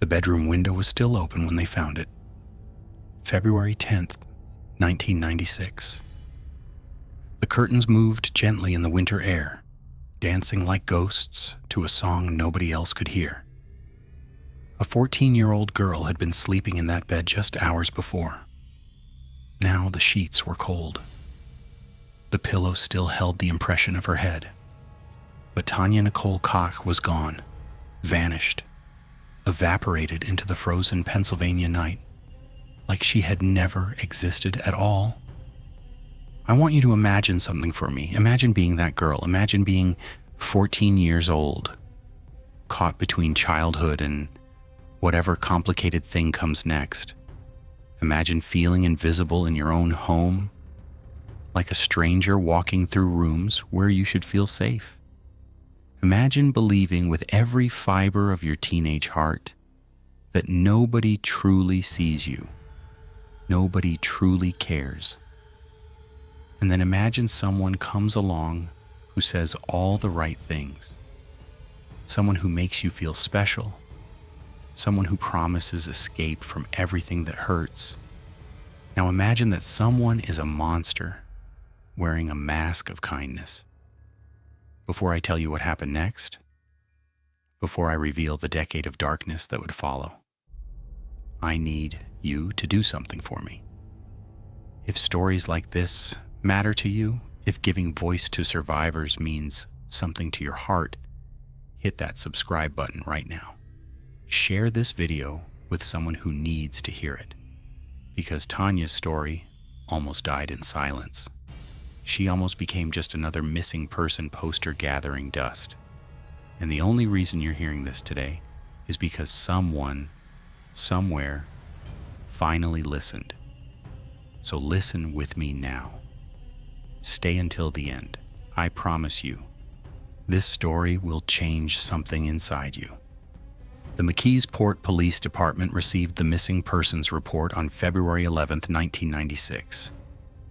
The bedroom window was still open when they found it. February 10th, 1996. The curtains moved gently in the winter air, dancing like ghosts to a song nobody else could hear. A 14-year-old girl had been sleeping in that bed just hours before. Now the sheets were cold. The pillow still held the impression of her head. But Tanya Nicole Kach was gone, vanished, evaporated into the frozen Pennsylvania night, like she had never existed at all. I want you to imagine something for me. Imagine being that girl. Imagine being 14 years old, caught between childhood and whatever complicated thing comes next. Imagine feeling invisible in your own home, like a stranger walking through rooms where you should feel safe. Imagine believing with every fiber of your teenage heart that nobody truly sees you, nobody truly cares. And then imagine someone comes along who says all the right things, someone who makes you feel special, someone who promises escape from everything that hurts. Now imagine that someone is a monster wearing a mask of kindness. Before I tell you what happened next, before I reveal the decade of darkness that would follow, I need you to do something for me. If stories like this matter to you, if giving voice to survivors means something to your heart, hit that subscribe button right now. Share this video with someone who needs to hear it, because Tanya's story almost died in silence. She almost became just another missing person poster gathering dust. And the only reason you're hearing this today is because someone, somewhere, finally listened. So listen with me now. Stay until the end. I promise you, this story will change something inside you. The McKeesport Police Department received the missing persons report on February 11th, 1996.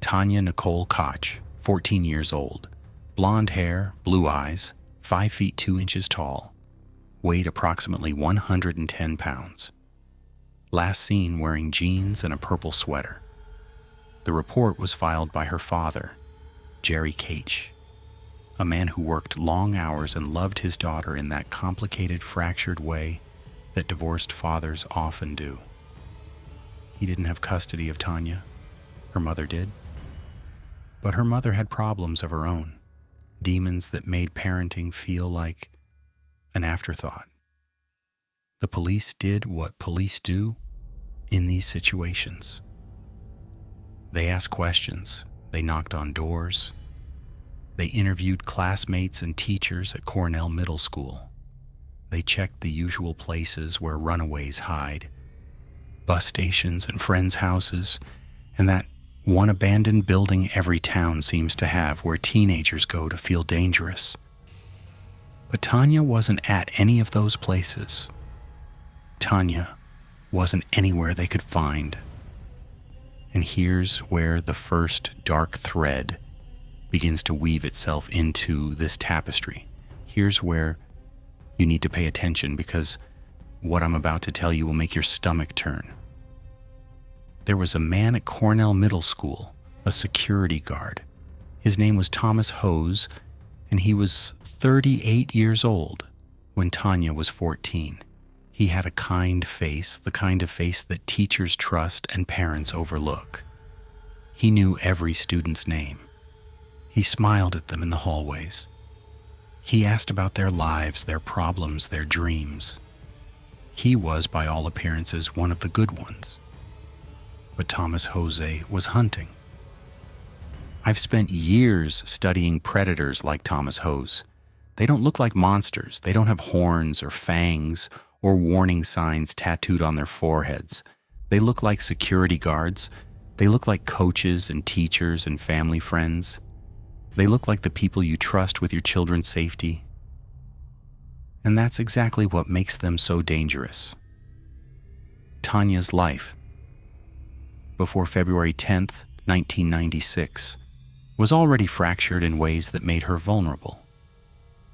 Tanya Nicole Kach, 14 years old, blonde hair, blue eyes, 5 feet 2 inches tall, weighed approximately 110 pounds. Last seen wearing jeans and a purple sweater. The report was filed by her father, Jerry Kach, a man who worked long hours and loved his daughter in that complicated, fractured way that divorced fathers often do. He didn't have custody of Tanya. Her mother did. But her mother had problems of her own, demons that made parenting feel like an afterthought. The police did what police do in these situations. They asked questions, they knocked on doors, they interviewed classmates and teachers at Cornell Middle School. They checked the usual places where runaways hide, bus stations and friends' houses, and that one abandoned building every town seems to have where teenagers go to feel dangerous. But Tanya wasn't at any of those places. Tanya wasn't anywhere they could find. And here's where the first dark thread begins to weave itself into this tapestry. Here's where you need to pay attention, because what I'm about to tell you will make your stomach turn. There was a man at Cornell Middle School, a security guard. His name was Thomas Hose, and he was 38 years old when Tanya was 14. He had a kind face, the kind of face that teachers trust and parents overlook. He knew every student's name. He smiled at them in the hallways. He asked about their lives, their problems, their dreams. He was, by all appearances, one of the good ones. But Thomas Jose was hunting. I've spent years studying predators like Thomas Hose. They don't look like monsters. They don't have horns or fangs or warning signs tattooed on their foreheads. They look like security guards. They look like coaches and teachers and family friends. They look like the people you trust with your children's safety. And that's exactly what makes them so dangerous. Tanya's life, before February 10th, 1996, was already fractured in ways that made her vulnerable.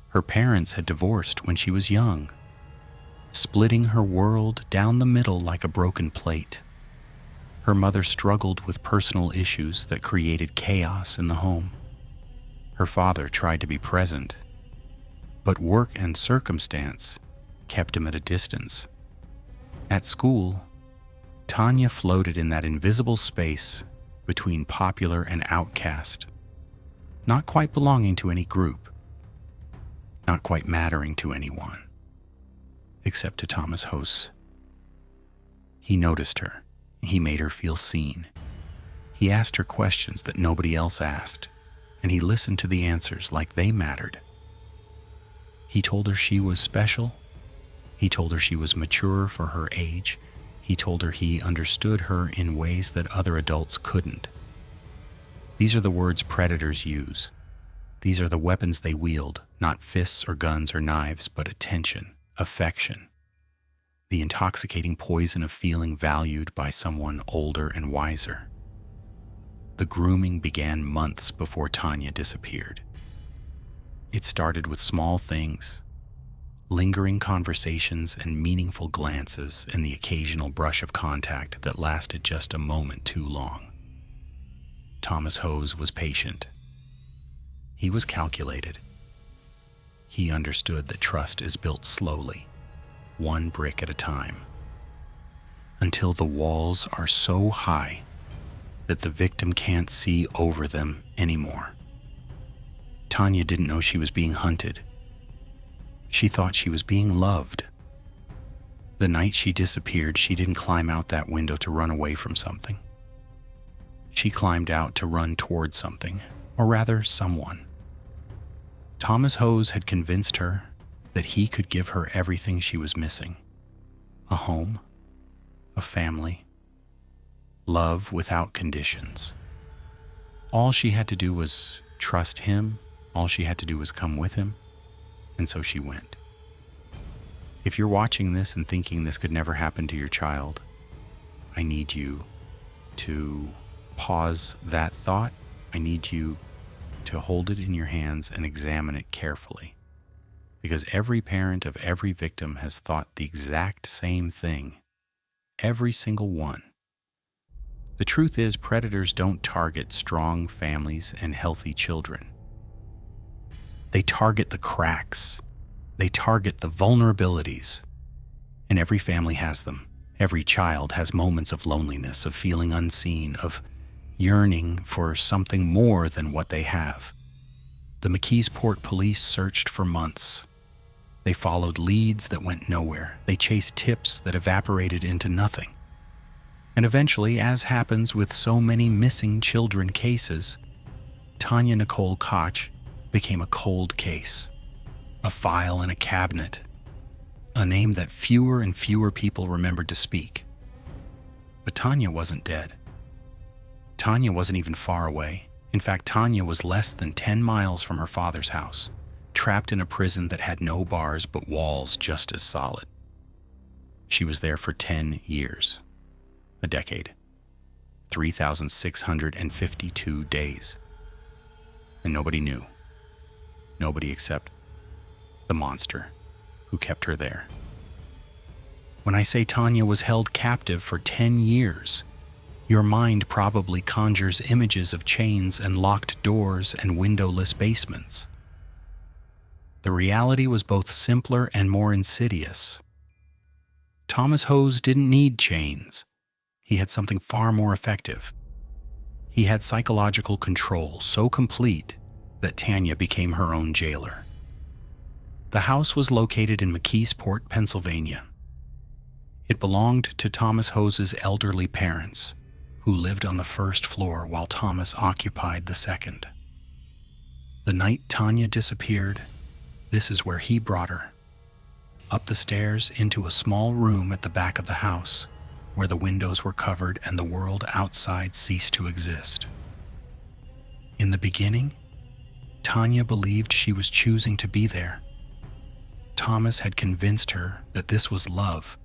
Her parents had divorced when she was young. splitting her world down the middle like a broken plate. Her mother struggled with personal issues that created chaos in the home. Her father tried to be present, but work and circumstance kept him at a distance. At school, Tanya floated in that invisible space between popular and outcast, not quite belonging to any group, not quite mattering to anyone, except to Thomas Hose. He noticed her. He made her feel seen. He asked her questions that nobody else asked, and he listened to the answers like they mattered. He told her she was special. He told her she was mature for her age. He told her he understood her in ways that other adults couldn't. These are the words predators use. These are the weapons they wield, not fists or guns or knives, but attention, affection, the intoxicating poison of feeling valued by someone older and wiser. The grooming began months before Tanya disappeared. It started with small things, lingering conversations and meaningful glances, and the occasional brush of contact that lasted just a moment too long. Thomas Hose was patient. He was calculated. He understood that trust is built slowly, one brick at a time, until the walls are so high that the victim can't see over them anymore. Tanya didn't know she was being hunted. She thought she was being loved. The night she disappeared, she didn't climb out that window to run away from something. She climbed out to run toward something, or rather, someone. Thomas Hose had convinced her that he could give her everything she was missing: a home, a family, love without conditions. All she had to do was trust him. All she had to do was come with him. And so she went. If you're watching this and thinking this could never happen to your child, I need you to pause that thought. I need you to hold it in your hands and examine it carefully. Because every parent of every victim has thought the exact same thing. Every single one. The truth is, predators don't target strong families and healthy children. They target the cracks. They target the vulnerabilities. And every family has them. Every child has moments of loneliness, of feeling unseen, of yearning for something more than what they have. The McKeesport police searched for months. They followed leads that went nowhere. They chased tips that evaporated into nothing. And eventually, as happens with so many missing children cases, Tanya Nicole Kach became a cold case, a file in a cabinet, a name that fewer and fewer people remembered to speak. But Tanya wasn't dead. Tanya wasn't even far away. In fact, Tanya was less than 10 miles from her father's house, trapped in a prison that had no bars but walls just as solid. She was there for 10 years. A decade. 3,652 days. And nobody knew. Nobody except the monster who kept her there. When I say Tanya was held captive for 10 years, your mind probably conjures images of chains and locked doors and windowless basements. The reality was both simpler and more insidious. Thomas Hose didn't need chains. He had something far more effective. He had psychological control so complete that Tanya became her own jailer. The house was located in McKeesport, Pennsylvania. It belonged to Thomas Hose's elderly parents, who lived on the first floor while Thomas occupied the second. The night Tanya disappeared, this is where he brought her. Up the stairs into a small room at the back of the house, where the windows were covered and the world outside ceased to exist. In the beginning, Tanya believed she was choosing to be there. Thomas had convinced her that this was love,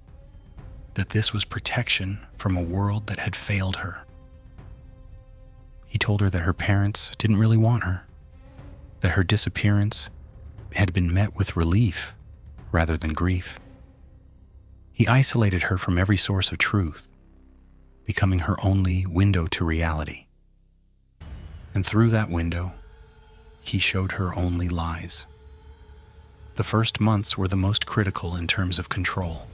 that this was protection from a world that had failed her. He told her that her parents didn't really want her, that her disappearance had been met with relief rather than grief. He isolated her from every source of truth, becoming her only window to reality. And through that window, he showed her only lies. The first months were the most critical in terms of control.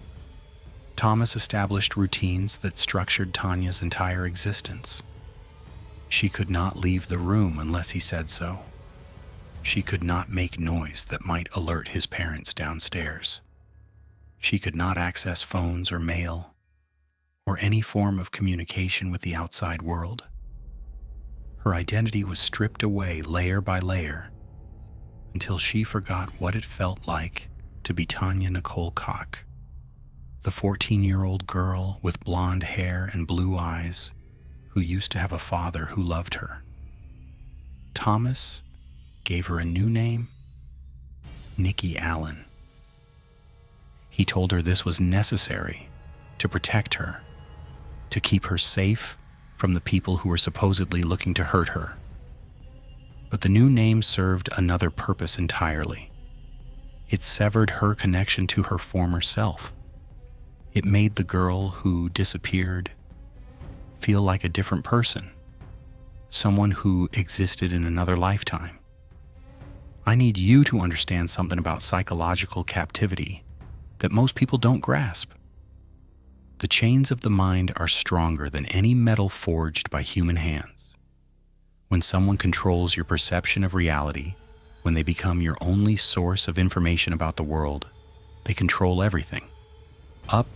Thomas established routines that structured Tanya's entire existence. She could not leave the room unless he said so. She could not make noise that might alert his parents downstairs. She could not access phones or mail, or any form of communication with the outside world. Her identity was stripped away layer by layer until she forgot what it felt like to be Tanya Nicole Kach, the 14-year-old girl with blonde hair and blue eyes who used to have a father who loved her. Thomas gave her a new name, Nikki Allen. He told her this was necessary to protect her, to keep her safe from the people who were supposedly looking to hurt her. But the new name served another purpose entirely. It severed her connection to her former self. It made the girl who disappeared feel like a different person, someone who existed in another lifetime. I need you to understand something about psychological captivity that most people don't grasp. The chains of the mind are stronger than any metal forged by human hands. When someone controls your perception of reality, when they become your only source of information about the world, they control everything. Up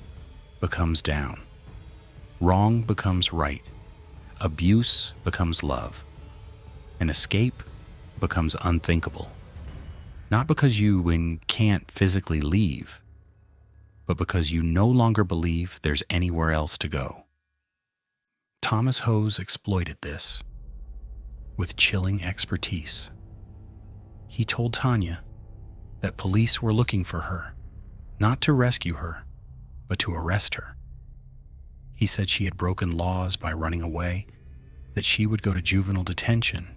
becomes down. Wrong becomes right. Abuse becomes love. And escape becomes unthinkable. Not because you can't physically leave, but because you no longer believe there's anywhere else to go. Thomas Hose exploited this with chilling expertise. He told Tanya that police were looking for her, not to rescue her, but to arrest her. He said she had broken laws by running away, that she would go to juvenile detention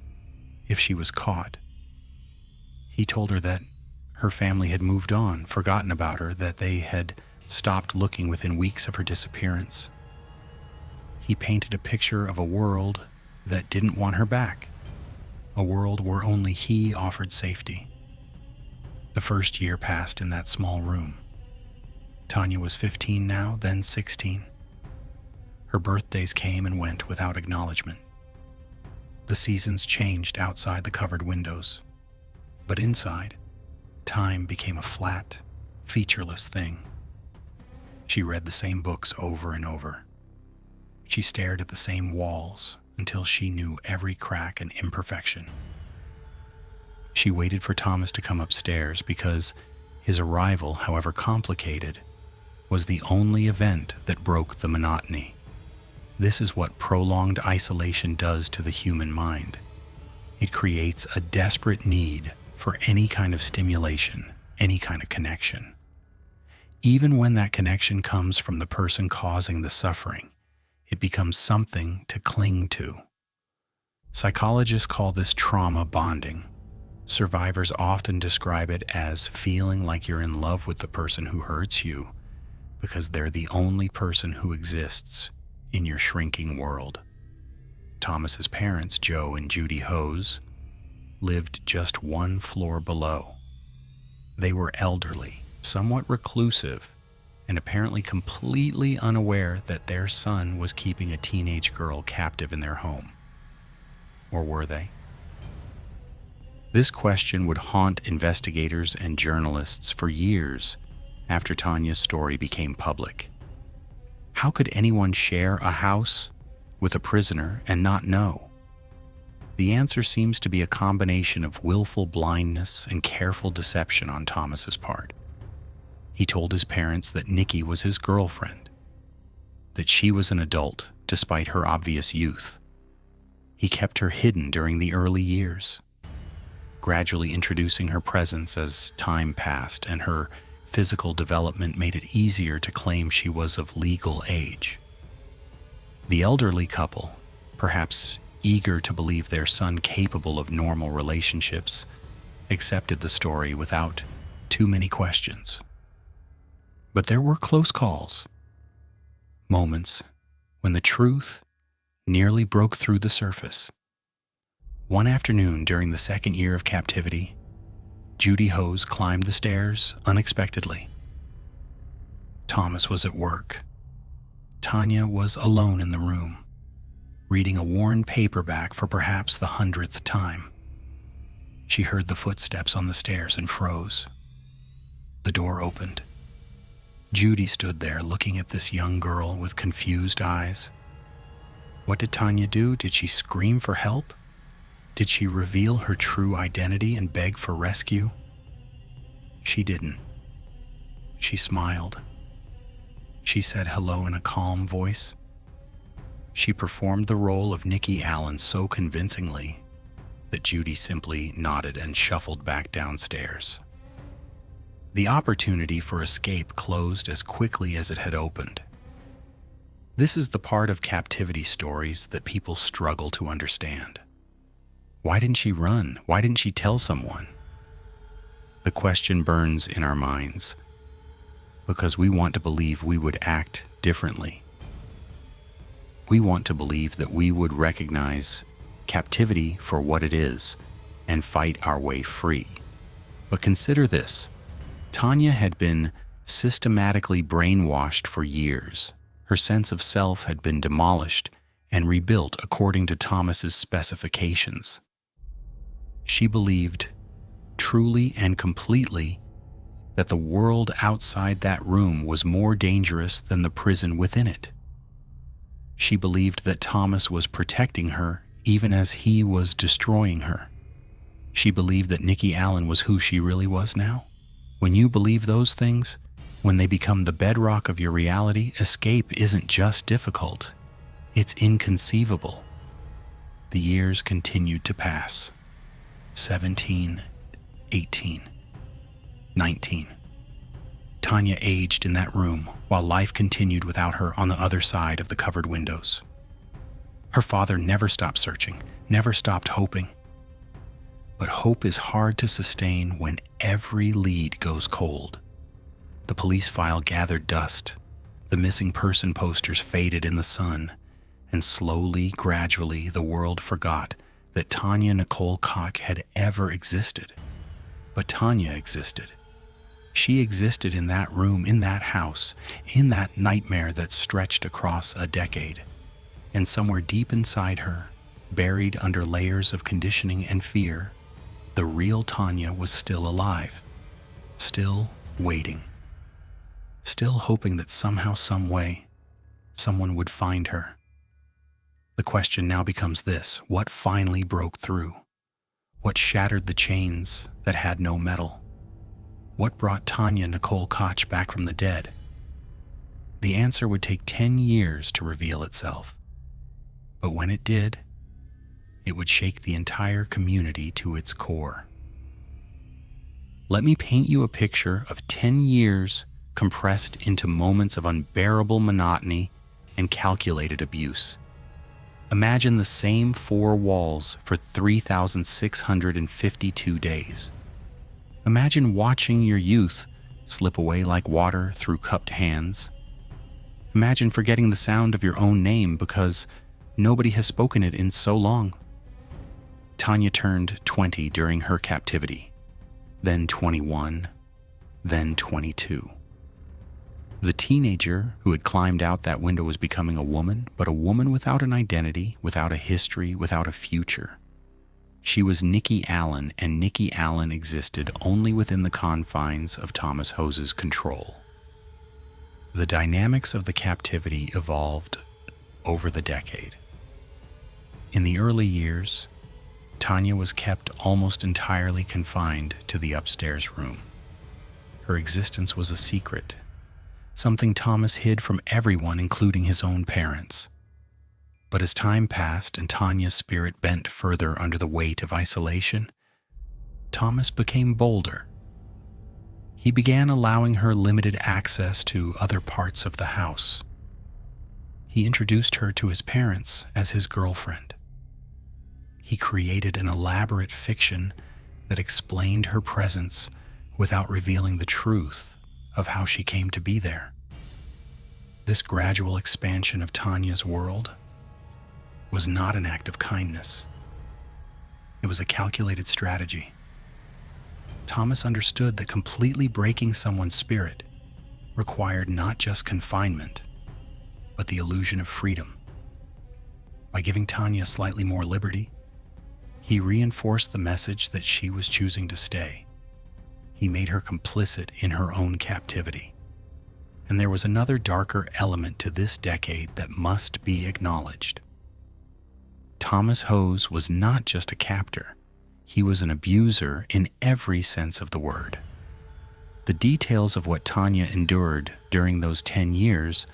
if she was caught. He told her that her family had moved on, forgotten about her, that they had stopped looking within weeks of her disappearance. He painted a picture of a world that didn't want her back, a world where only he offered safety. The first year passed in that small room. Tanya was 15 now, then 16. Her birthdays came and went without acknowledgement. The seasons changed outside the covered windows, but inside, time became a flat, featureless thing. She read the same books over and over. She stared at the same walls until she knew every crack and imperfection. She waited for Thomas to come upstairs because his arrival, however complicated, was the only event that broke the monotony. This is what prolonged isolation does to the human mind. It creates a desperate need for any kind of stimulation, any kind of connection. Even when that connection comes from the person causing the suffering, it becomes something to cling to. Psychologists call this trauma bonding. Survivors often describe it as feeling like you're in love with the person who hurts you because they're the only person who exists in your shrinking world. Thomas's parents, Joe and Judy Hose, lived just one floor below. They were elderly, somewhat reclusive, and apparently completely unaware that their son was keeping a teenage girl captive in their home. Or were they? This question would haunt investigators and journalists for years after Tanya's story became public. How could anyone share a house with a prisoner and not know? The answer seems to be a combination of willful blindness and careful deception on Thomas's part. He told his parents that Nikki was his girlfriend, that she was an adult despite her obvious youth. He kept her hidden during the early years, gradually introducing her presence as time passed and her physical development made it easier to claim she was of legal age. The elderly couple, perhaps eager to believe their son capable of normal relationships, accepted the story without too many questions. But there were close calls, moments when the truth nearly broke through the surface. One afternoon during the second year of captivity, Judy Hose climbed the stairs unexpectedly. Thomas was at work. Tanya was alone in the room, reading a worn paperback for perhaps the 100th time. She heard the footsteps on the stairs and froze. The door opened. Judy stood there looking at this young girl with confused eyes. What did Tanya do? Did she scream for help? Did she reveal her true identity and beg for rescue? She didn't. She smiled. She said hello in a calm voice. She performed the role of Nikki Allen so convincingly that Judy simply nodded and shuffled back downstairs. The opportunity for escape closed as quickly as it had opened. This is the part of captivity stories that people struggle to understand. Why didn't she run? Why didn't she tell someone? The question burns in our minds because we want to believe we would act differently. We want to believe that we would recognize captivity for what it is and fight our way free. But consider this. Tanya had been systematically brainwashed for years. Her sense of self had been demolished and rebuilt according to Thomas's specifications. She believed, truly and completely, that the world outside that room was more dangerous than the prison within it. She believed that Thomas was protecting her even as he was destroying her. She believed that Nikki Allen was who she really was now. When you believe those things, when they become the bedrock of your reality, escape isn't just difficult, it's inconceivable. The years continued to pass. 17, 18, 19. Tanya aged in that room while life continued without her on the other side of the covered windows. Her father never stopped searching, never stopped hoping. But hope is hard to sustain when every lead goes cold. The police file gathered dust, the missing person posters faded in the sun, and slowly, gradually, the world forgot that Tanya Nicole Kach had ever existed. But Tanya existed. She existed in that room, in that house, in that nightmare that stretched across a decade. And somewhere deep inside her, buried under layers of conditioning and fear, the real Tanya was still alive, still waiting, still hoping that somehow, some way, someone would find her. The question now becomes this: what finally broke through? What shattered the chains that had no metal? What brought Tanya Nicole Kach back from the dead? The answer would take 10 years to reveal itself. But when it did, it would shake the entire community to its core. Let me paint you a picture of 10 years compressed into moments of unbearable monotony and calculated abuse. Imagine the same 4 walls for 3,652 days. Imagine watching your youth slip away like water through cupped hands. Imagine forgetting the sound of your own name because nobody has spoken it in so long. Tanya turned 20 during her captivity, then 21, then 22. The teenager who had climbed out that window was becoming a woman, but a woman without an identity, without a history, without a future. She was Nikki Allen, and Nikki Allen existed only within the confines of Thomas Hose's control. The dynamics of the captivity evolved over the decade. In the early years, Tanya was kept almost entirely confined to the upstairs room. Her existence was a secret, something Thomas hid from everyone, including his own parents. But as time passed and Tanya's spirit bent further under the weight of isolation, Thomas became bolder. He began allowing her limited access to other parts of the house. He introduced her to his parents as his girlfriend. He created an elaborate fiction that explained her presence without revealing the truth of how she came to be there. This gradual expansion of Tanya's world was not an act of kindness. It was a calculated strategy. Thomas understood that completely breaking someone's spirit required not just confinement, but the illusion of freedom. By giving Tanya slightly more liberty, he reinforced the message that she was choosing to stay. He made her complicit in her own captivity. And there was another darker element to this decade that must be acknowledged. Thomas Hose was not just a captor. He was an abuser in every sense of the word. The details of what Tanya endured during those 10 years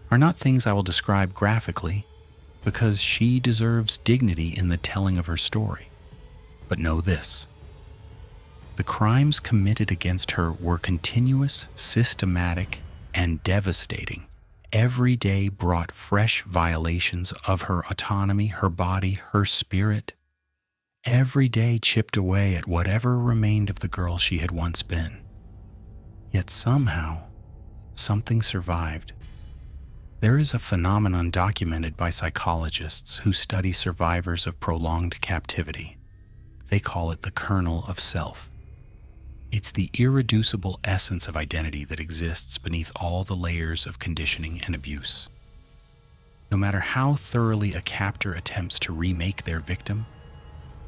are not things I will describe graphically, because she deserves dignity in the telling of her story. But know this: the crimes committed against her were continuous, systematic, and devastating. Every day brought fresh violations of her autonomy, her body, her spirit. Every day chipped away at whatever remained of the girl she had once been. Yet somehow, something survived. There is a phenomenon documented by psychologists who study survivors of prolonged captivity. They call it the kernel of self. It's the irreducible essence of identity that exists beneath all the layers of conditioning and abuse. No matter how thoroughly a captor attempts to remake their victim,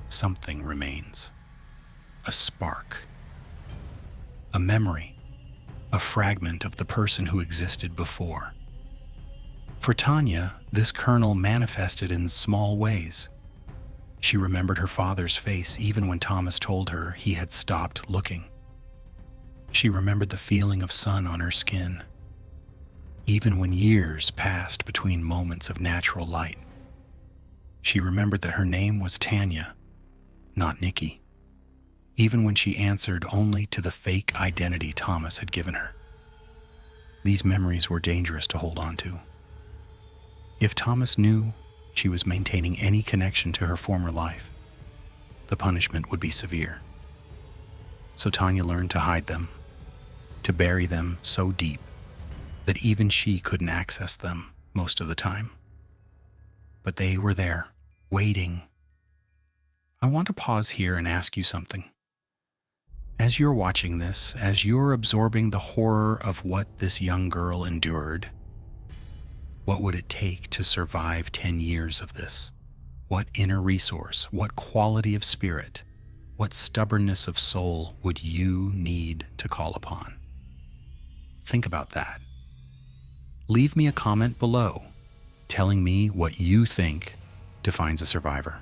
something remains. A spark. A memory. A fragment of the person who existed before. For Tanya, this kernel manifested in small ways. She remembered her father's face even when Thomas told her he had stopped looking. She remembered the feeling of sun on her skin, even when years passed between moments of natural light. She remembered that her name was Tanya, not Nikki, even when she answered only to the fake identity Thomas had given her. These memories were dangerous to hold on to. If Thomas knew she was maintaining any connection to her former life, the punishment would be severe. So Tanya learned to hide them, to bury them so deep that even she couldn't access them most of the time. But they were there, waiting. I want to pause here and ask you something. As you're watching this, as you're absorbing the horror of what this young girl endured, what would it take to survive 10 years of this? What inner resource, what quality of spirit, what stubbornness of soul would you need to call upon? Think about that. Leave me a comment below telling me what you think defines a survivor.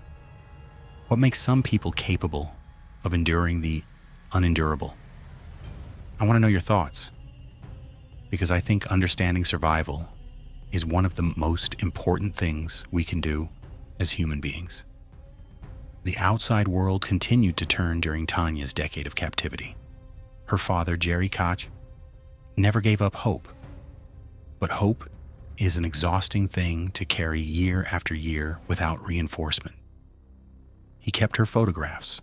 What makes some people capable of enduring the unendurable? I want to know your thoughts, because I think understanding survival is one of the most important things we can do as human beings. The outside world continued to turn during Tanya's decade of captivity. Her father, Jerry Kach, never gave up hope. But hope is an exhausting thing to carry year after year without reinforcement. He kept her photographs.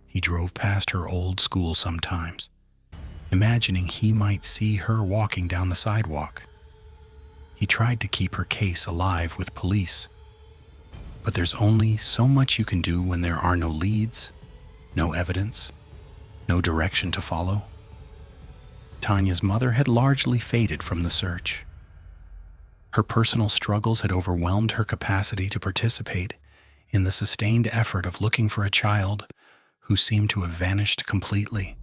He drove past her old school sometimes, imagining he might see her walking down the sidewalk. He tried to keep her case alive with police. But there's only so much you can do when there are no leads, no evidence, no direction to follow. Tanya's mother had largely faded from the search. Her personal struggles had overwhelmed her capacity to participate in the sustained effort of looking for a child who seemed to have vanished completely.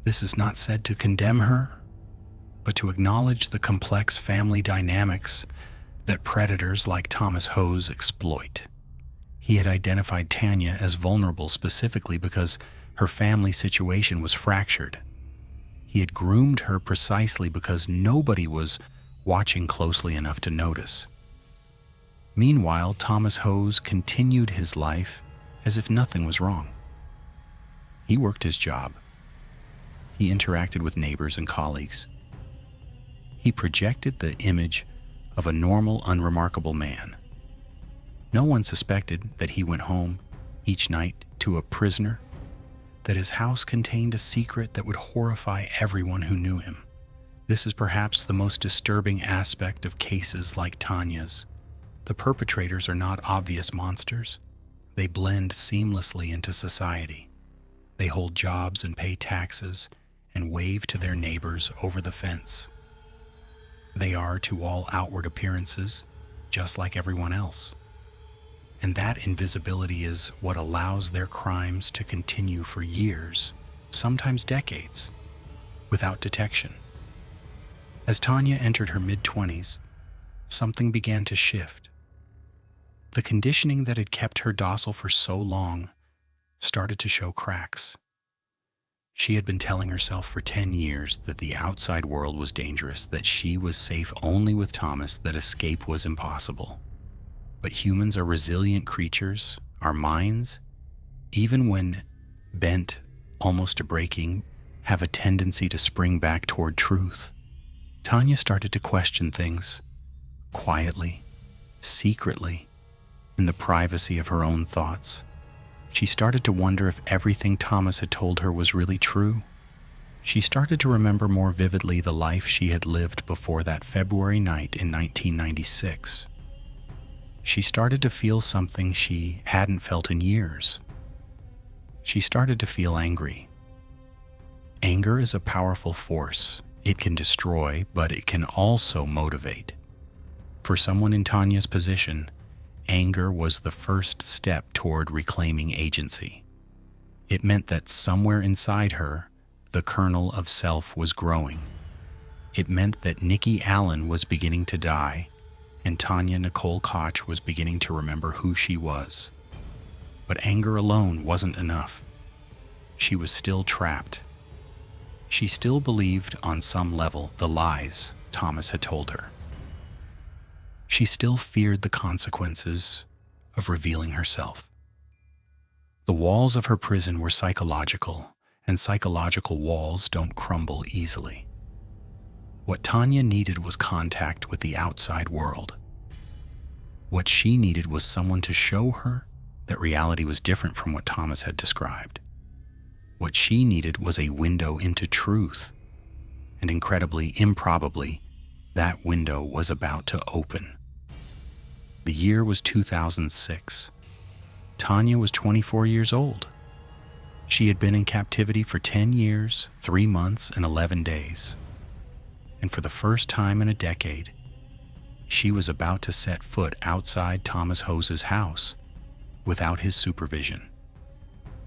This is not said to condemn her, but to acknowledge the complex family dynamics that predators like Thomas Hose exploit. He had identified Tanya as vulnerable specifically because her family situation was fractured. He had groomed her precisely because nobody was watching closely enough to notice. Meanwhile, Thomas Hose continued his life as if nothing was wrong. He worked his job. He interacted with neighbors and colleagues. He projected the image of a normal, unremarkable man. No one suspected that he went home each night to a prisoner that his house contained a secret that would horrify everyone who knew him. This is perhaps the most disturbing aspect of cases like Tanya's. The perpetrators are not obvious monsters. They blend seamlessly into society. They hold jobs and pay taxes and wave to their neighbors over the fence. They are, to all outward appearances, just like everyone else. And that invisibility is what allows their crimes to continue for years, sometimes decades, without detection. As Tanya entered her mid-20s, something began to shift. The conditioning that had kept her docile for so long started to show cracks. She had been telling herself for 10 years that the outside world was dangerous, that she was safe only with Thomas, that escape was impossible. But humans are resilient creatures. Our minds, even when bent almost to breaking, have a tendency to spring back toward truth. Tanya started to question things, quietly, secretly, in the privacy of her own thoughts. She started to wonder if everything Thomas had told her was really true. She started to remember more vividly the life she had lived before that February night in 1996. She started to feel something she hadn't felt in years. She started to feel angry. Anger is a powerful force. It can destroy, but it can also motivate. For someone in Tanya's position, anger was the first step toward reclaiming agency. It meant that somewhere inside her, the kernel of self was growing. It meant that Nikki Allen was beginning to die, and Tanya Nicole Kach was beginning to remember who she was. But anger alone wasn't enough. She was still trapped. She still believed on some level the lies Thomas had told her. She still feared the consequences of revealing herself. The walls of her prison were psychological, and psychological walls don't crumble easily. What Tanya needed was contact with the outside world. What she needed was someone to show her that reality was different from what Thomas had described. What she needed was a window into truth, and incredibly, improbably, that window was about to open. The year was 2006. Tanya was 24 years old. She had been in captivity for 10 years, 3 months, and 11 days. And for the first time in a decade, she was about to set foot outside Thomas Hose's house without his supervision.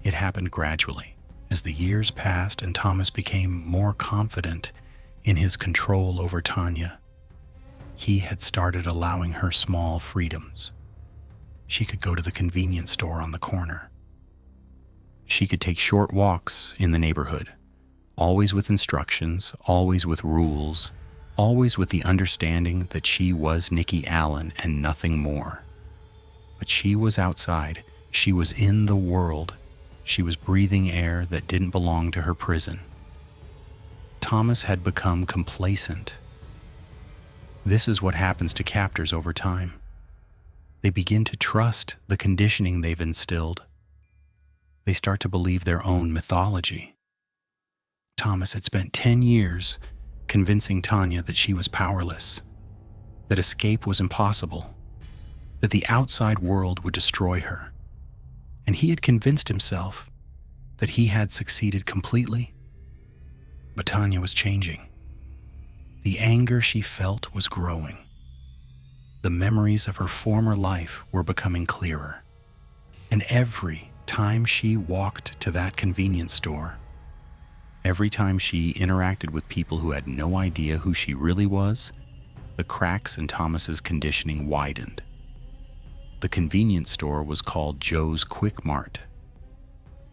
It happened gradually as the years passed and Thomas became more confident in his control over Tanya. He had started allowing her small freedoms. She could go to the convenience store on the corner. She could take short walks in the neighborhood, always with instructions, always with rules, always with the understanding that she was Nikki Allen and nothing more. But she was outside. She was in the world. She was breathing air that didn't belong to her prison. Thomas had become complacent. This is what happens to captors over time. They begin to trust the conditioning they've instilled. They start to believe their own mythology. Thomas had spent 10 years convincing Tanya that she was powerless, that escape was impossible, that the outside world would destroy her. And he had convinced himself that he had succeeded completely. But Tanya was changing. The anger she felt was growing. The memories of her former life were becoming clearer. And every time she walked to that convenience store, every time she interacted with people who had no idea who she really was, the cracks in Thomas's conditioning widened. The convenience store was called Joe's Quick Mart.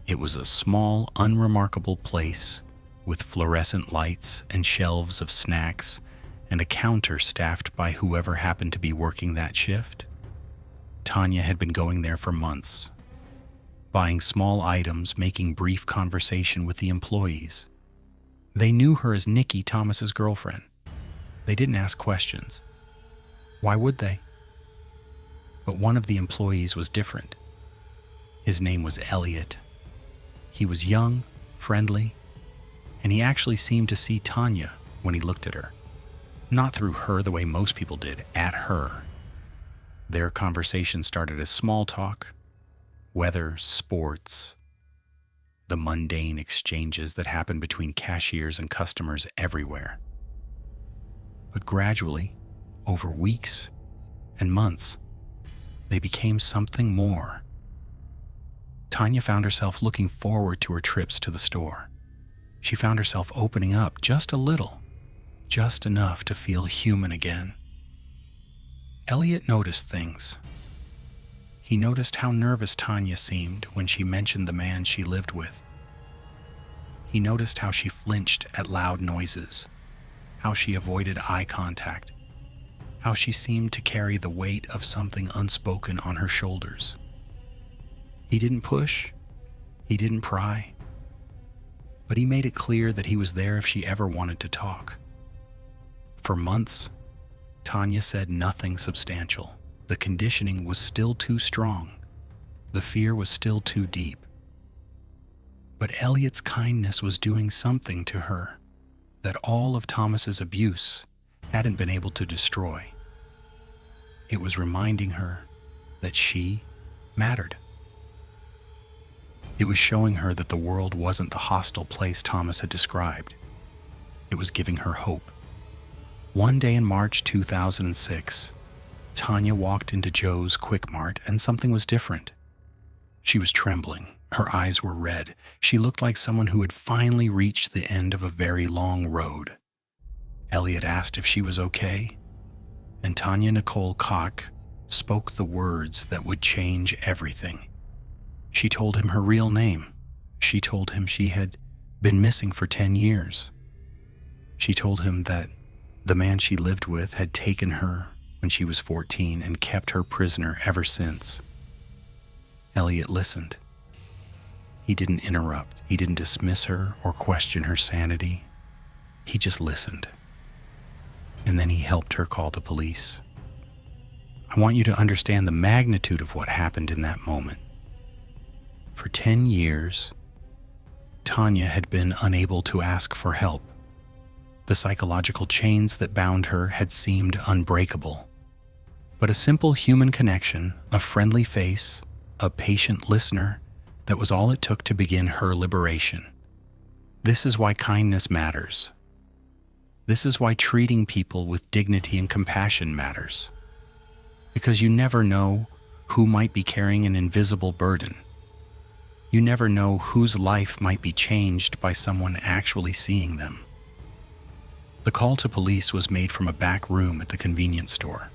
It was a small, unremarkable place with fluorescent lights and shelves of snacks and a counter staffed by whoever happened to be working that shift. Tanya had been going there for months, buying small items, making brief conversation with the employees. They knew her as Nikki, Thomas's girlfriend. They didn't ask questions. Why would they? But one of the employees was different. His name was Elliot. He was young, friendly, and he actually seemed to see Tanya when he looked at her. Not through her the way most people did, at her. Their conversation started as small talk, weather, sports, the mundane exchanges that happen between cashiers and customers everywhere. But gradually, over weeks and months, they became something more. Tanya found herself looking forward to her trips to the store. She found herself opening up just a little, just enough to feel human again. Elliot noticed things. He noticed how nervous Tanya seemed when she mentioned the man she lived with. He noticed how she flinched at loud noises, how she avoided eye contact, how she seemed to carry the weight of something unspoken on her shoulders. He didn't push, he didn't pry, but he made it clear that he was there if she ever wanted to talk. For months, Tanya said nothing substantial. The conditioning was still too strong. The fear was still too deep. But Elliot's kindness was doing something to her that all of Thomas's abuse hadn't been able to destroy. It was reminding her that she mattered. It was showing her that the world wasn't the hostile place Thomas had described. It was giving her hope. One day in March 2006, Tanya walked into Joe's Quick Mart and something was different. She was trembling. Her eyes were red. She looked like someone who had finally reached the end of a very long road. Elliot asked if she was okay, and Tanya Nicole Kach spoke the words that would change everything. She told him her real name. She told him she had been missing for 10 years. She told him that the man she lived with had taken her when she was 14 and kept her prisoner ever since. Elliot listened. He didn't interrupt. He didn't dismiss her or question her sanity. He just listened. And then he helped her call the police. I want you to understand the magnitude of what happened in that moment. For 10 years, Tanya had been unable to ask for help. The psychological chains that bound her had seemed unbreakable. But a simple human connection, a friendly face, a patient listener, that was all it took to begin her liberation. This is why kindness matters. This is why treating people with dignity and compassion matters. Because you never know who might be carrying an invisible burden. You never know whose life might be changed by someone actually seeing them. The call to police was made from a back room at the convenience store.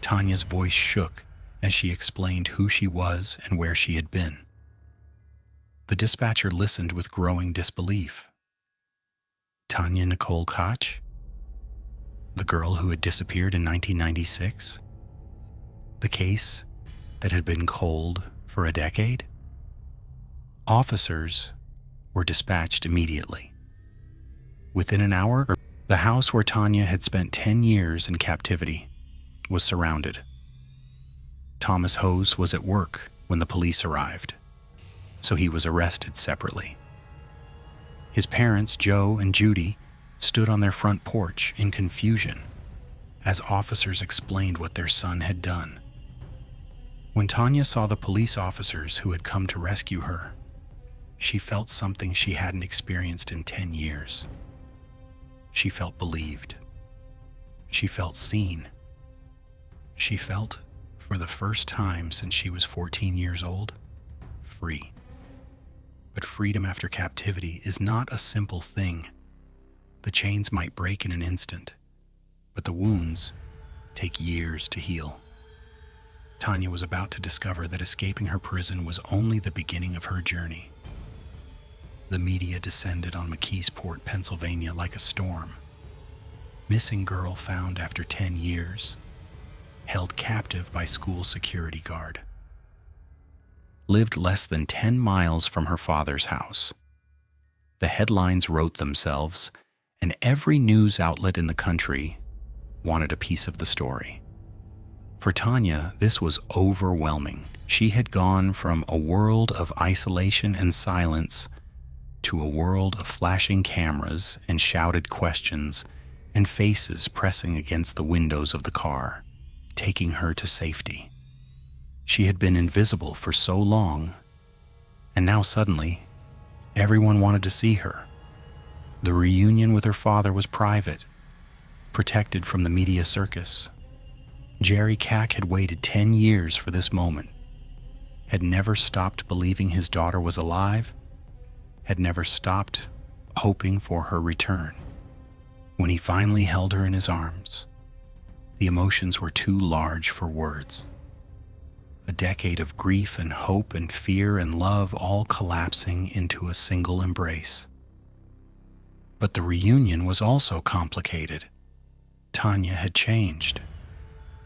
Tanya's voice shook as she explained who she was and where she had been. The dispatcher listened with growing disbelief. Tanya Nicole Kach? The girl who had disappeared in 1996? The case that had been cold for a decade? Officers were dispatched immediately. Within an hour, the house where Tanya had spent 10 years in captivity was surrounded. Thomas Hose was at work when the police arrived, so he was arrested separately. His parents, Joe and Judy, stood on their front porch in confusion as officers explained what their son had done. When Tanya saw the police officers who had come to rescue her, she felt something she hadn't experienced in 10 years. She felt believed. She felt seen. She felt, for the first time since she was 14 years old, free. But freedom after captivity is not a simple thing. The chains might break in an instant, but the wounds take years to heal. Tanya was about to discover that escaping her prison was only the beginning of her journey. The media descended on McKeesport, Pennsylvania like a storm. Missing girl found after 10 years. Held captive by school security guard. Lived less than 10 miles from her father's house. The headlines wrote themselves, and every news outlet in the country wanted a piece of the story. For Tanya, this was overwhelming. She had gone from a world of isolation and silence to a world of flashing cameras and shouted questions and faces pressing against the windows of the car, taking her to safety. She had been invisible for so long, and now suddenly, everyone wanted to see her. The reunion with her father was private, protected from the media circus. Jerry Kach had waited 10 years for this moment, had never stopped believing his daughter was alive, had never stopped hoping for her return. When he finally held her in his arms, the emotions were too large for words. A decade of grief and hope and fear and love all collapsing into a single embrace. But the reunion was also complicated. Tanya had changed.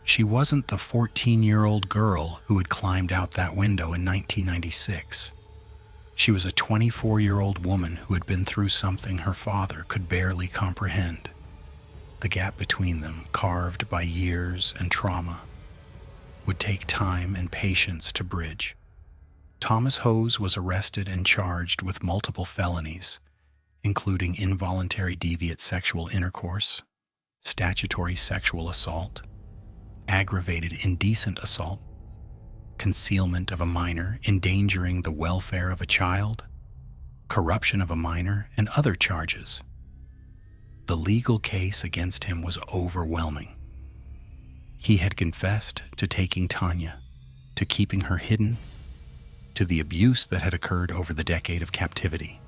She wasn't the 14-year-old girl who had climbed out that window in 1996. She was a 24-year-old woman who had been through something her father could barely comprehend. The gap between them, carved by years and trauma, would take time and patience to bridge. Thomas Hose was arrested and charged with multiple felonies, including involuntary deviant sexual intercourse, statutory sexual assault, aggravated indecent assault, concealment of a minor endangering the welfare of a child, corruption of a minor, and other charges. The legal case against him was overwhelming. He had confessed to taking Tanya, to keeping her hidden, to the abuse that had occurred over the decade of captivity.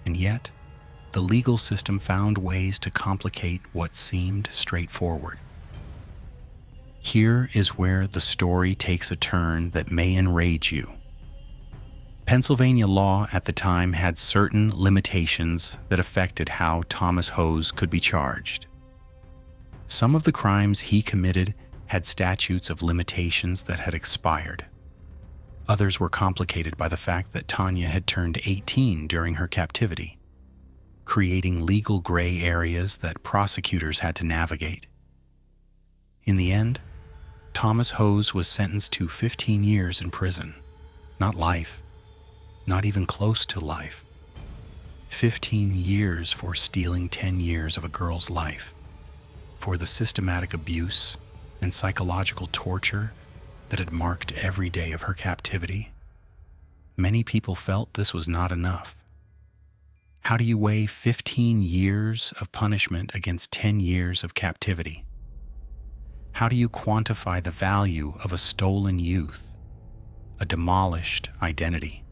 And yet, the legal system found ways to complicate what seemed straightforward. Here is where the story takes a turn that may enrage you. Pennsylvania law at the time had certain limitations that affected how Thomas Hose could be charged. Some of the crimes he committed had statutes of limitations that had expired. Others were complicated by the fact that Tanya had turned 18 during her captivity, creating legal gray areas that prosecutors had to navigate. In the end, Thomas Hose was sentenced to 15 years in prison. Not life, not even close to life. 15 years for stealing 10 years of a girl's life, for the systematic abuse and psychological torture that had marked every day of her captivity. Many people felt this was not enough. How do you weigh 15 years of punishment against 10 years of captivity? How do you quantify the value of a stolen youth, a demolished identity,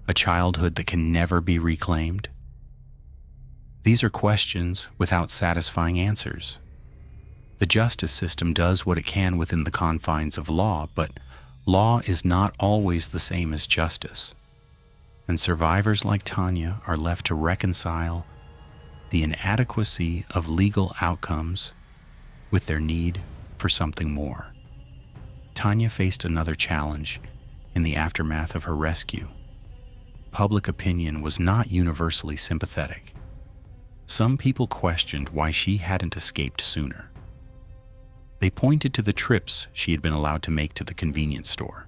a childhood that can never be reclaimed? These are questions without satisfying answers. The justice system does what it can within the confines of law, but law is not always the same as justice. And survivors like Tanya are left to reconcile the inadequacy of legal outcomes with their need for something more. Tanya faced another challenge in the aftermath of her rescue. Public opinion was not universally sympathetic. Some people questioned why she hadn't escaped sooner. They pointed to the trips she had been allowed to make to the convenience store.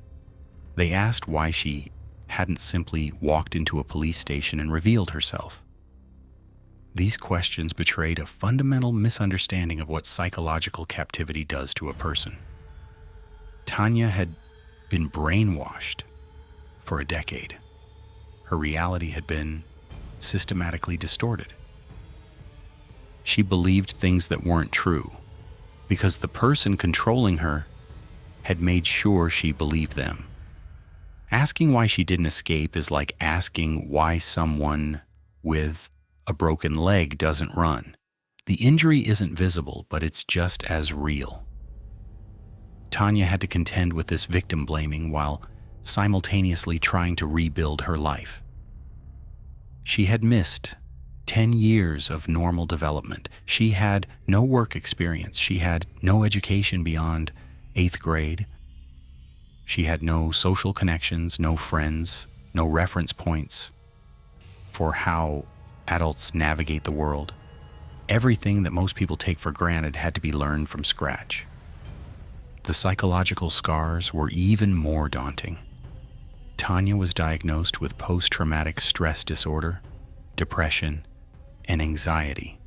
They asked why she hadn't simply walked into a police station and revealed herself. These questions betrayed a fundamental misunderstanding of what psychological captivity does to a person. Tanya had been brainwashed for a decade. Her reality had been systematically distorted. She believed things that weren't true because the person controlling her had made sure she believed them. Asking why she didn't escape is like asking why someone with a broken leg doesn't run. The injury isn't visible, but it's just as real. Tanya had to contend with this victim blaming while simultaneously trying to rebuild her life. She had missed 10 years of normal development. She had no work experience. She had no education beyond 8th grade. She had no social connections, no friends, no reference points for how adults navigate the world. Everything that most people take for granted had to be learned from scratch. The psychological scars were even more daunting. Tanya was diagnosed with post-traumatic stress disorder, depression, and anxiety.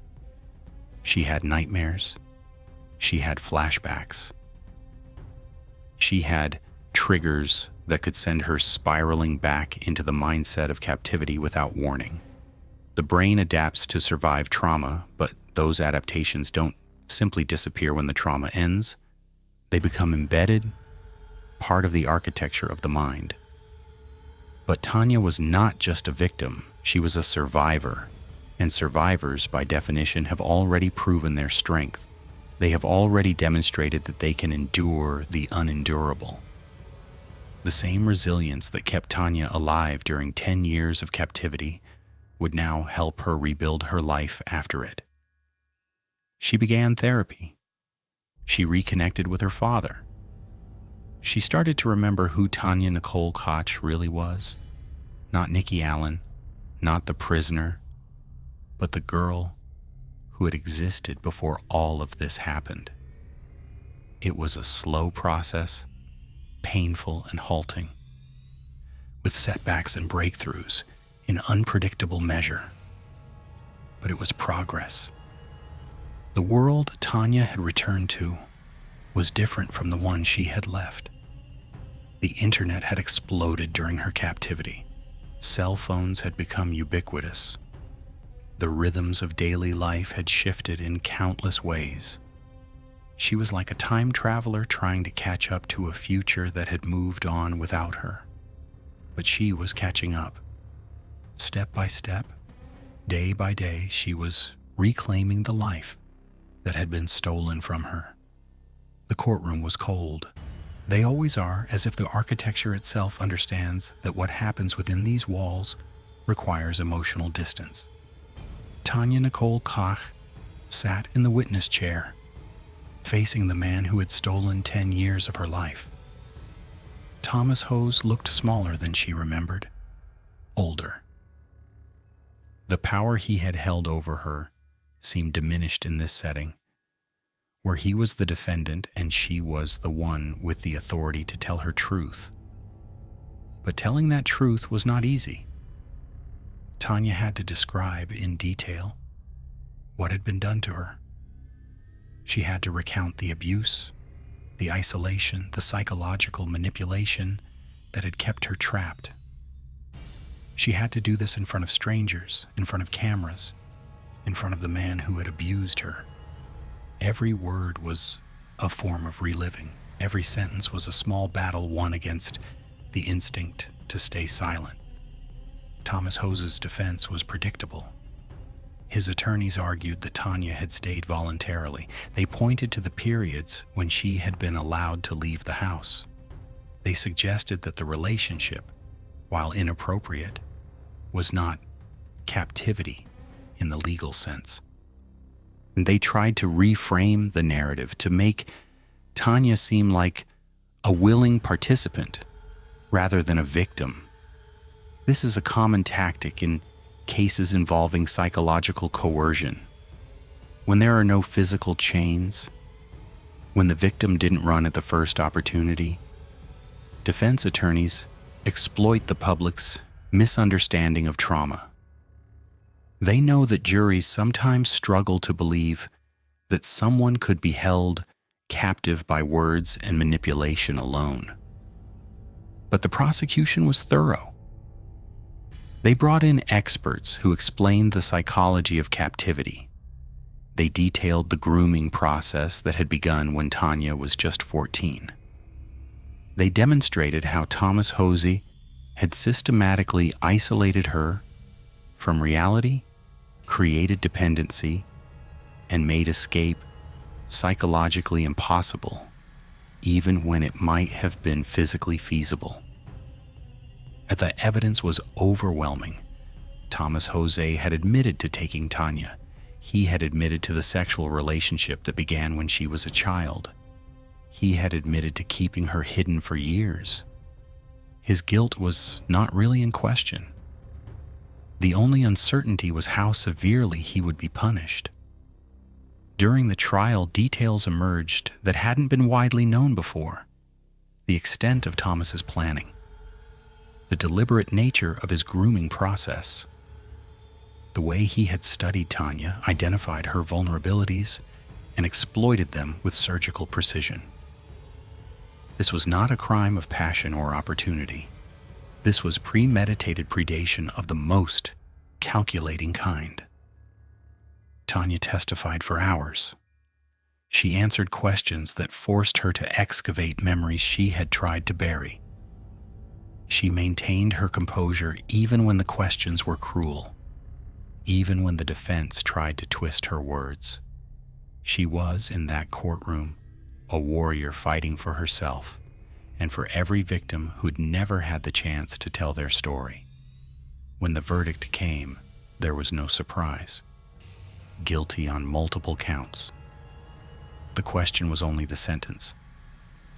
She had nightmares. She had flashbacks. She had triggers that could send her spiraling back into the mindset of captivity without warning. The brain adapts to survive trauma, but those adaptations don't simply disappear when the trauma ends. They become embedded, part of the architecture of the mind. But Tanya was not just a victim, she was a survivor. And survivors, by definition, have already proven their strength. They have already demonstrated that they can endure the unendurable. The same resilience that kept Tanya alive during 10 years of captivity would now help her rebuild her life after it. She began therapy. She reconnected with her father. She started to remember who Tanya Nicole Kach really was. Not Nikki Allen, not the prisoner, but the girl who had existed before all of this happened. It was a slow process, painful and halting, with setbacks and breakthroughs in unpredictable measure. But it was progress. The world Tanya had returned to was different from the one she had left. The internet had exploded during her captivity. Cell phones had become ubiquitous. The rhythms of daily life had shifted in countless ways. She was like a time traveler trying to catch up to a future that had moved on without her. But she was catching up. Step by step, day by day, she was reclaiming the life that had been stolen from her. The courtroom was cold. They always are, as if the architecture itself understands that what happens within these walls requires emotional distance. Tanya Nicole Kach sat in the witness chair, facing the man who had stolen 10 years of her life. Thomas Hose looked smaller than she remembered, older. The power he had held over her seemed diminished in this setting, where he was the defendant and she was the one with the authority to tell her truth. But telling that truth was not easy. Tanya had to describe in detail what had been done to her. She had to recount the abuse, the isolation, the psychological manipulation that had kept her trapped. She had to do this in front of strangers, in front of cameras, in front of the man who had abused her. Every word was a form of reliving. Every sentence was a small battle won against the instinct to stay silent. Thomas Hose's defense was predictable. His attorneys argued that Tanya had stayed voluntarily. They pointed to the periods when she had been allowed to leave the house. They suggested that the relationship, while inappropriate, was not captivity in the legal sense. And they tried to reframe the narrative to make Tanya seem like a willing participant rather than a victim. This is a common tactic in cases involving psychological coercion. When there are no physical chains, when the victim didn't run at the first opportunity, defense attorneys exploit the public's misunderstanding of trauma. They know that juries sometimes struggle to believe that someone could be held captive by words and manipulation alone. But the prosecution was thorough. They brought in experts who explained the psychology of captivity. They detailed the grooming process that had begun when Tanya was just 14. They demonstrated how Thomas Hose had systematically isolated her from reality, created dependency, and made escape psychologically impossible, even when it might have been physically feasible. The evidence was overwhelming. Thomas Hose had admitted to taking Tanya. He had admitted to the sexual relationship that began when she was a child. He had admitted to keeping her hidden for years. His guilt was not really in question. The only uncertainty was how severely he would be punished. During the trial, details emerged that hadn't been widely known before. The extent of Thomas's planning, the deliberate nature of his grooming process, the way he had studied Tanya, identified her vulnerabilities, and exploited them with surgical precision. This was not a crime of passion or opportunity. This was premeditated predation of the most calculating kind. Tanya testified for hours. She answered questions that forced her to excavate memories she had tried to bury. She maintained her composure even when the questions were cruel, even when the defense tried to twist her words. She was, in that courtroom, a warrior fighting for herself and for every victim who'd never had the chance to tell their story. When the verdict came, there was no surprise. Guilty on multiple counts. The question was only the sentence.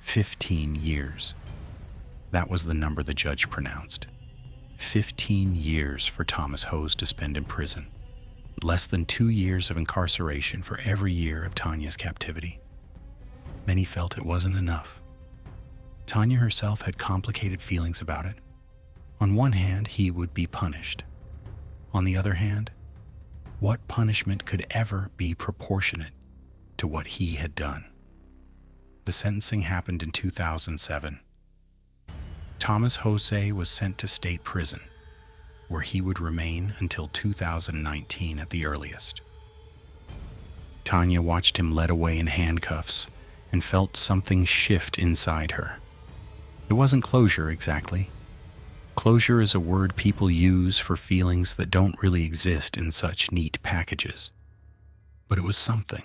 15 years. That was the number the judge pronounced. 15 years for Thomas Hose to spend in prison. Less than 2 years of incarceration for every year of Tanya's captivity. Many felt it wasn't enough. Tanya herself had complicated feelings about it. On one hand, he would be punished. On the other hand, what punishment could ever be proportionate to what he had done? The sentencing happened in 2007. Thomas Jose was sent to state prison, where he would remain until 2019 at the earliest. Tanya watched him led away in handcuffs and felt something shift inside her. It wasn't closure exactly. Closure is a word people use for feelings that don't really exist in such neat packages. But it was something.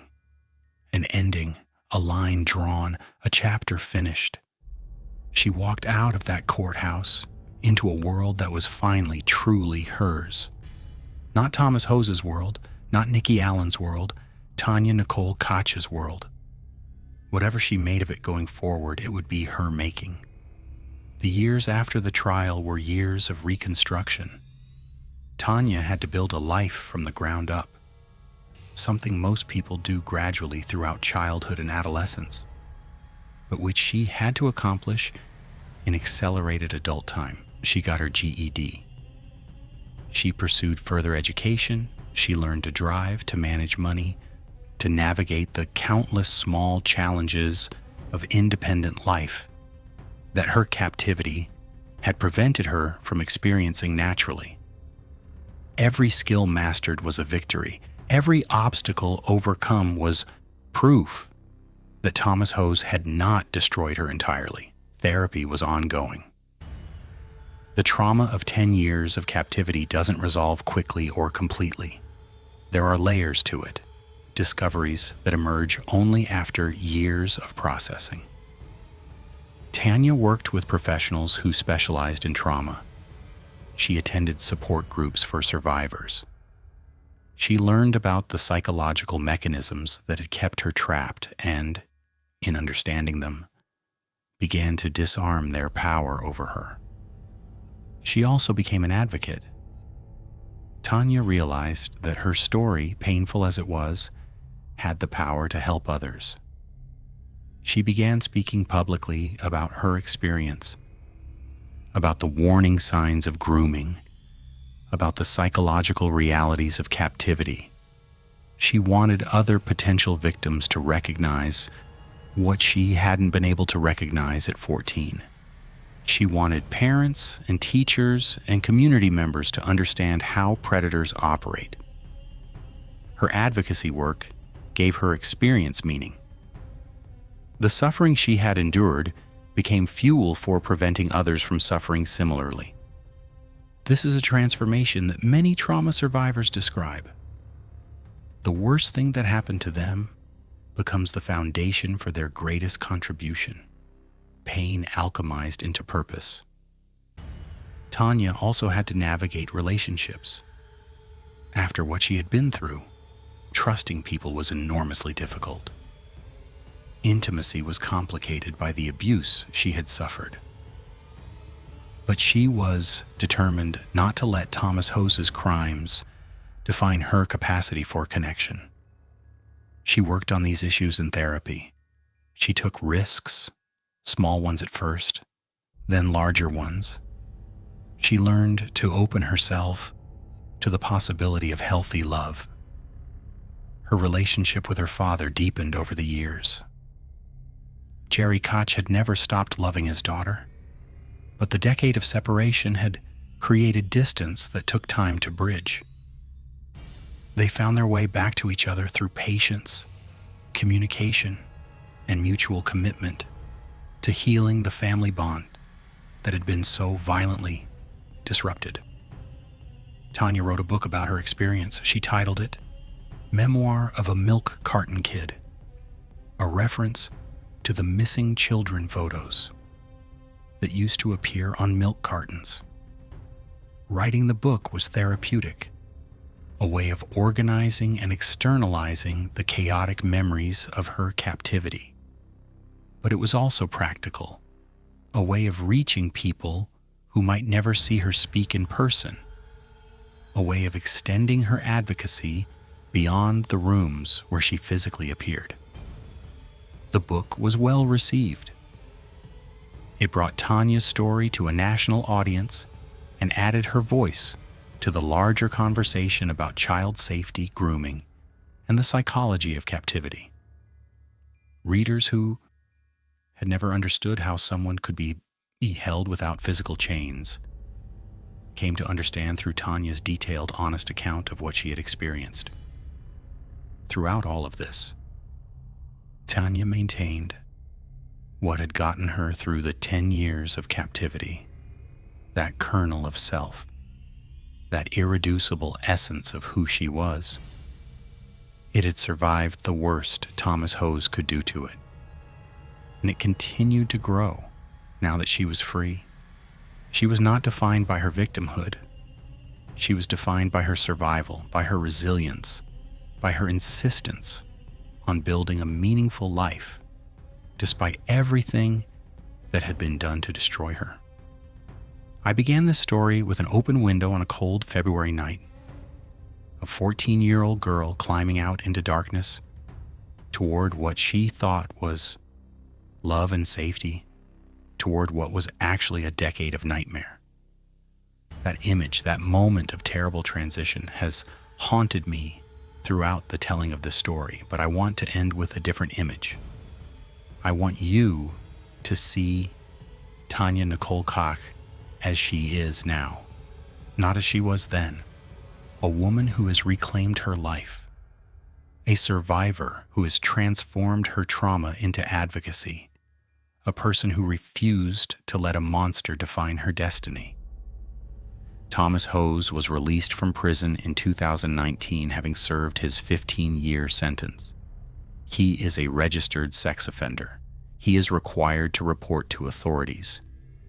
An ending, a line drawn, a chapter finished. She walked out of that courthouse into a world that was finally truly hers. Not Thomas Hose's world, not Nikki Allen's world, Tanya Nicole Kach's world. Whatever she made of it going forward, it would be her making. The years after the trial were years of reconstruction. Tanya had to build a life from the ground up, something most people do gradually throughout childhood and adolescence, but which she had to accomplish in accelerated adult time. She got her GED. She pursued further education. She learned to drive, to manage money, to navigate the countless small challenges of independent life that her captivity had prevented her from experiencing naturally. Every skill mastered was a victory. Every obstacle overcome was proof that Thomas Hose had not destroyed her entirely. Therapy was ongoing. The trauma of 10 years of captivity doesn't resolve quickly or completely. There are layers to it, discoveries that emerge only after years of processing. Tanya worked with professionals who specialized in trauma. She attended support groups for survivors. She learned about the psychological mechanisms that had kept her trapped and, in understanding them, began to disarm their power over her. She also became an advocate. Tanya realized that her story, painful as it was, had the power to help others. She began speaking publicly about her experience, about the warning signs of grooming, about the psychological realities of captivity. She wanted other potential victims to recognize what she hadn't been able to recognize at 14. She wanted parents and teachers and community members to understand how predators operate. Her advocacy work gave her experience meaning. The suffering she had endured became fuel for preventing others from suffering similarly. This is a transformation that many trauma survivors describe. The worst thing that happened to them becomes the foundation for their greatest contribution. Pain alchemized into purpose. Tanya also had to navigate relationships. After what she had been through, trusting people was enormously difficult. Intimacy was complicated by the abuse she had suffered. But she was determined not to let Thomas Hose's crimes define her capacity for connection. She worked on these issues in therapy. She took risks, small ones at first, then larger ones. She learned to open herself to the possibility of healthy love. Her relationship with her father deepened over the years. Jerry Kach had never stopped loving his daughter, but the decade of separation had created distance that took time to bridge. They found their way back to each other through patience, communication, and mutual commitment to healing the family bond that had been so violently disrupted. Tanya wrote a book about her experience. She titled it Memoir of a Milk Carton Kid, a reference to the missing children photos that used to appear on milk cartons. Writing the book was therapeutic, a way of organizing and externalizing the chaotic memories of her captivity. But it was also practical, a way of reaching people who might never see her speak in person, a way of extending her advocacy beyond the rooms where she physically appeared. The book was well received. It brought Tanya's story to a national audience and added her voice to the larger conversation about child safety, grooming, and the psychology of captivity. Readers who had never understood how someone could be held without physical chains came to understand through Tanya's detailed, honest account of what she had experienced. Throughout all of this, Tanya maintained what had gotten her through the 10 years of captivity, that kernel of self, that irreducible essence of who she was. It had survived the worst Thomas Hose could do to it, and it continued to grow now that she was free. She was not defined by her victimhood. She was defined by her survival, by her resilience, by her insistence on building a meaningful life, despite everything that had been done to destroy her. I began this story with an open window on a cold February night. A 14-year-old girl climbing out into darkness toward what she thought was love and safety, toward what was actually a decade of nightmare. That image, that moment of terrible transition has haunted me throughout the telling of this story, but I want to end with a different image. I want you to see Tanya Nicole Kach as she is now, not as she was then. A woman who has reclaimed her life, a survivor who has transformed her trauma into advocacy, a person who refused to let a monster define her destiny. Thomas Hose was released from prison in 2019, having served his 15-year sentence. He is a registered sex offender. He is required to report to authorities.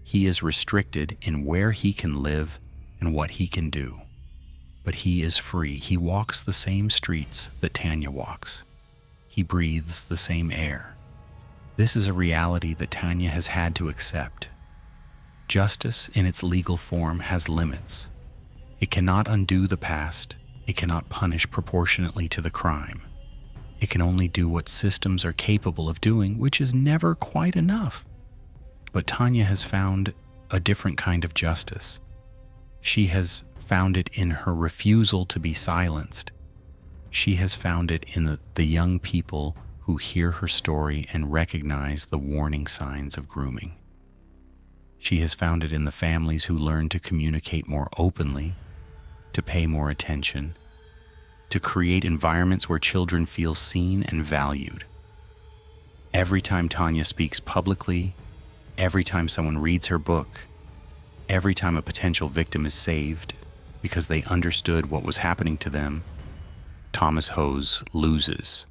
He is restricted in where he can live and what he can do. But he is free. He walks the same streets that Tanya walks. He breathes the same air. This is a reality that Tanya has had to accept. Justice in its legal form has limits. It cannot undo the past. It cannot punish proportionately to the crime. It can only do what systems are capable of doing, which is never quite enough. But Tanya has found a different kind of justice. She has found it in her refusal to be silenced. She has found it in the young people who hear her story and recognize the warning signs of grooming. She has found it in the families who learn to communicate more openly, to pay more attention, to create environments where children feel seen and valued. Every time Tanya speaks publicly, every time someone reads her book, every time a potential victim is saved because they understood what was happening to them, Thomas Hose loses.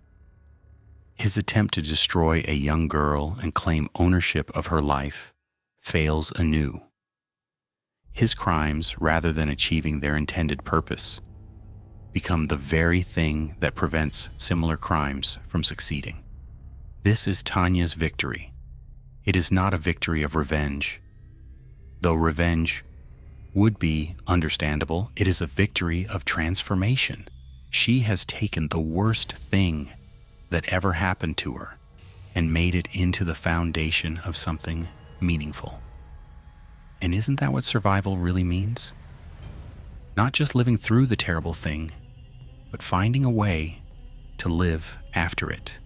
His attempt to destroy a young girl and claim ownership of her life fails anew. His crimes, rather than achieving their intended purpose, become the very thing that prevents similar crimes from succeeding. This is Tanya's victory. It is not a victory of revenge. Though revenge would be understandable, it is a victory of transformation. She has taken the worst thing that ever happened to her and made it into the foundation of something meaningful. And isn't that what survival really means? Not just living through the terrible thing, but finding a way to live after it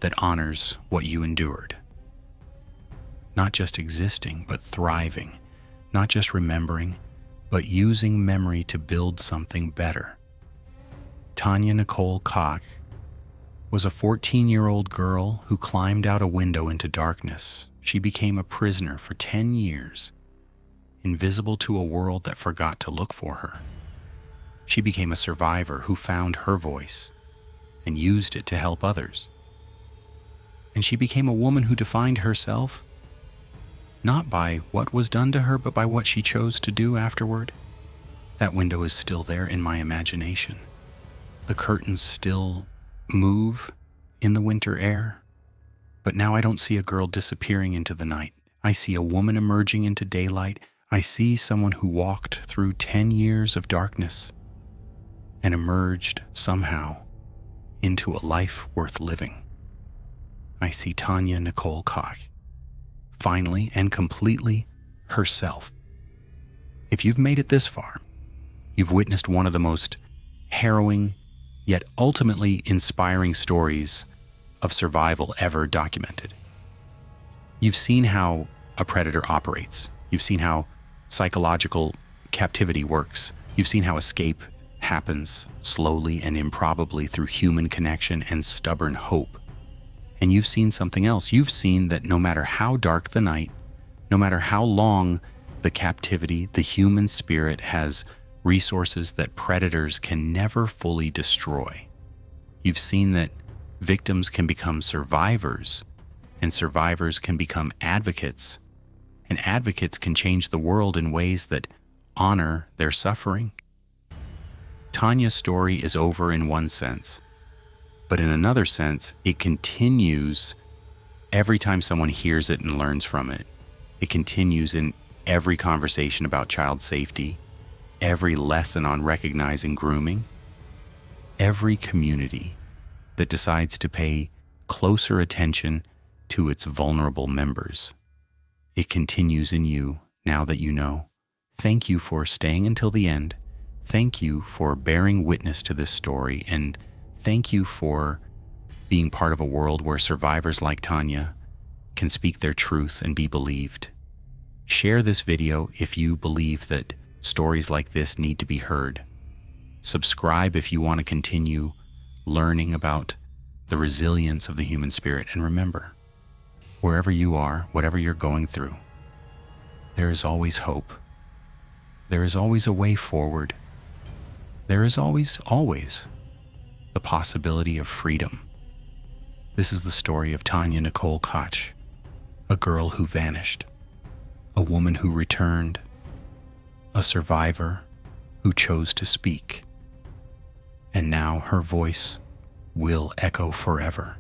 that honors what you endured. Not just existing, but thriving. Not just remembering, but using memory to build something better. Tanya Nicole Kach was a 14-year-old girl who climbed out a window into darkness. She became a prisoner for 10 years, invisible to a world that forgot to look for her. She became a survivor who found her voice and used it to help others. And she became a woman who defined herself not by what was done to her, but by what she chose to do afterward. That window is still there in my imagination. The curtains still move in the winter air, but now I don't see a girl disappearing into the night. I see a woman emerging into daylight. I see someone who walked through 10 years of darkness and emerged somehow into a life worth living. I see Tanya Nicole Kach, finally and completely herself. If you've made it this far, you've witnessed one of the most harrowing yet ultimately inspiring stories of survival ever documented. You've seen how a predator operates. You've seen how psychological captivity works. You've seen how escape happens slowly and improbably through human connection and stubborn hope. And you've seen something else. You've seen that no matter how dark the night, no matter how long the captivity, the human spirit has resources that predators can never fully destroy. You've seen that victims can become survivors, and survivors can become advocates, and advocates can change the world in ways that honor their suffering. Tanya's story is over in one sense, but in another sense, it continues every time someone hears it and learns from it. It continues in every conversation about child safety, every lesson on recognizing grooming, every community that decides to pay closer attention to its vulnerable members. It continues in you now that you know. Thank you for staying until the end. Thank you for bearing witness to this story, and thank you for being part of a world where survivors like Tanya can speak their truth and be believed. Share this video if you believe that stories like this need to be heard. Subscribe if you want to continue learning about the resilience of the human spirit. And remember, wherever you are, whatever you're going through, there is always hope. There is always a way forward. There is always the possibility of freedom. This is the story of Tanya Nicole Kach, a girl who vanished, a woman who returned, a survivor who chose to speak, and now her voice will echo forever.